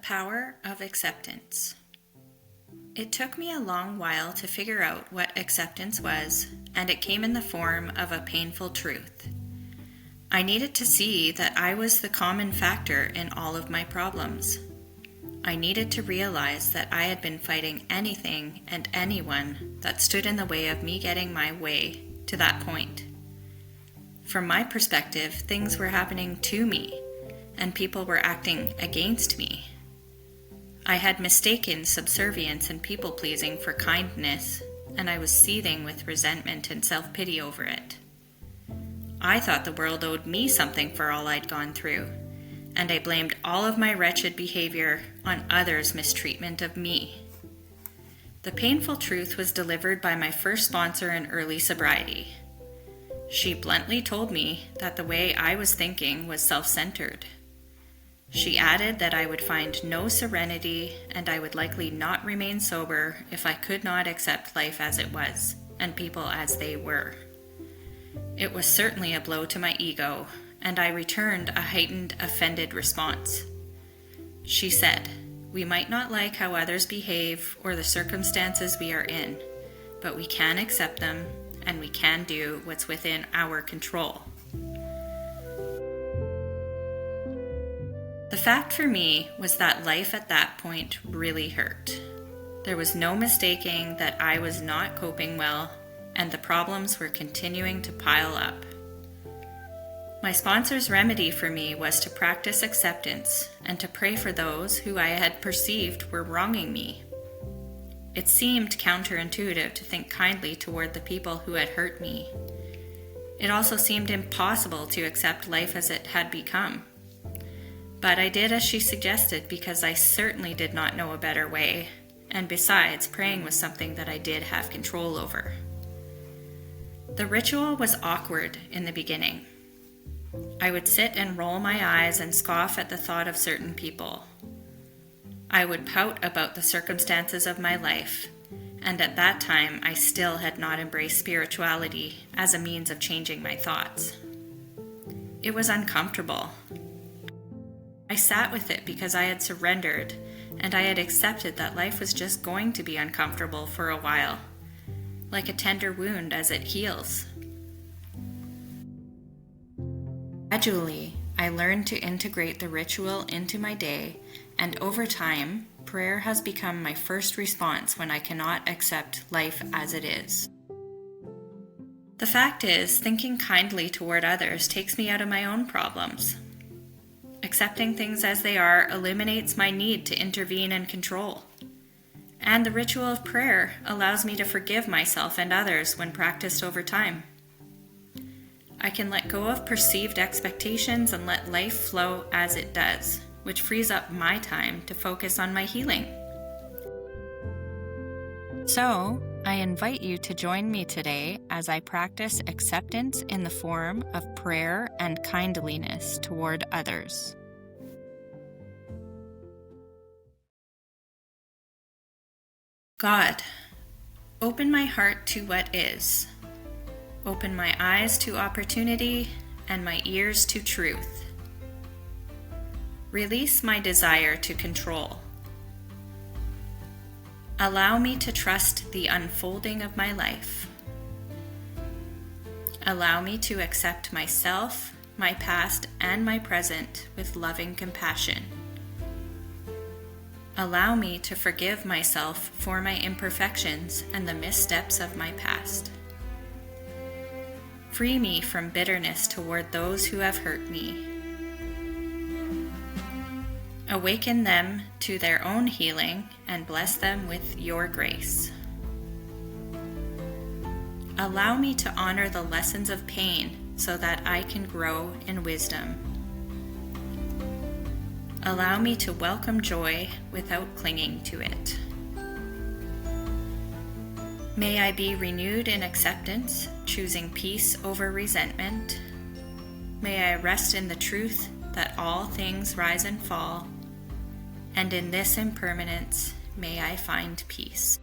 power of acceptance. It took me a long while to figure out what acceptance was, and it came in the form of a painful truth. I needed to see that I was the common factor in all of my problems. I needed to realize that I had been fighting anything and anyone that stood in the way of me getting my way to that point. From my perspective, things were happening to me, and people were acting against me. I had mistaken subservience and people-pleasing for kindness, and I was seething with resentment and self-pity over it. I thought the world owed me something for all I'd gone through, and I blamed all of my wretched behavior on others' mistreatment of me. The painful truth was delivered by my first sponsor in early sobriety. She bluntly told me that the way I was thinking was self-centered. She added that I would find no serenity and I would likely not remain sober if I could not accept life as it was and people as they were. It was certainly a blow to my ego, and I returned a heightened, offended response. She said, "We might not like how others behave or the circumstances we are in, but we can accept them and we can do what's within our control." The fact for me was that life at that point really hurt. There was no mistaking that I was not coping well, and the problems were continuing to pile up. My sponsor's remedy for me was to practice acceptance and to pray for those who I had perceived were wronging me. It seemed counterintuitive to think kindly toward the people who had hurt me. It also seemed impossible to accept life as it had become. But I did as she suggested because I certainly did not know a better way, and besides, praying was something that I did have control over. The ritual was awkward in the beginning. I would sit and roll my eyes and scoff at the thought of certain people. I would pout about the circumstances of my life, and at that time I still had not embraced spirituality as a means of changing my thoughts. It was uncomfortable. I sat with it because I had surrendered, and I had accepted that life was just going to be uncomfortable for a while, like a tender wound as it heals. Gradually, I learned to integrate the ritual into my day, and over time, prayer has become my first response when I cannot accept life as it is. The fact is, thinking kindly toward others takes me out of my own problems. Accepting things as they are eliminates my need to intervene and control. And the ritual of prayer allows me to forgive myself and others when practiced over time. I can let go of perceived expectations and let life flow as it does, which frees up my time to focus on my healing. So, I invite you to join me today as I practice acceptance in the form of prayer and kindliness toward others. God, open my heart to what is. Open my eyes to opportunity and my ears to truth. Release my desire to control. Allow me to trust the unfolding of my life. Allow me to accept myself, my past, and my present with loving compassion. Allow me to forgive myself for my imperfections and the missteps of my past. Free me from bitterness toward those who have hurt me. Awaken them to their own healing and bless them with your grace. Allow me to honor the lessons of pain so that I can grow in wisdom. Allow me to welcome joy without clinging to it. May I be renewed in acceptance, choosing peace over resentment. May I rest in the truth that all things rise and fall, and in this impermanence may I find peace.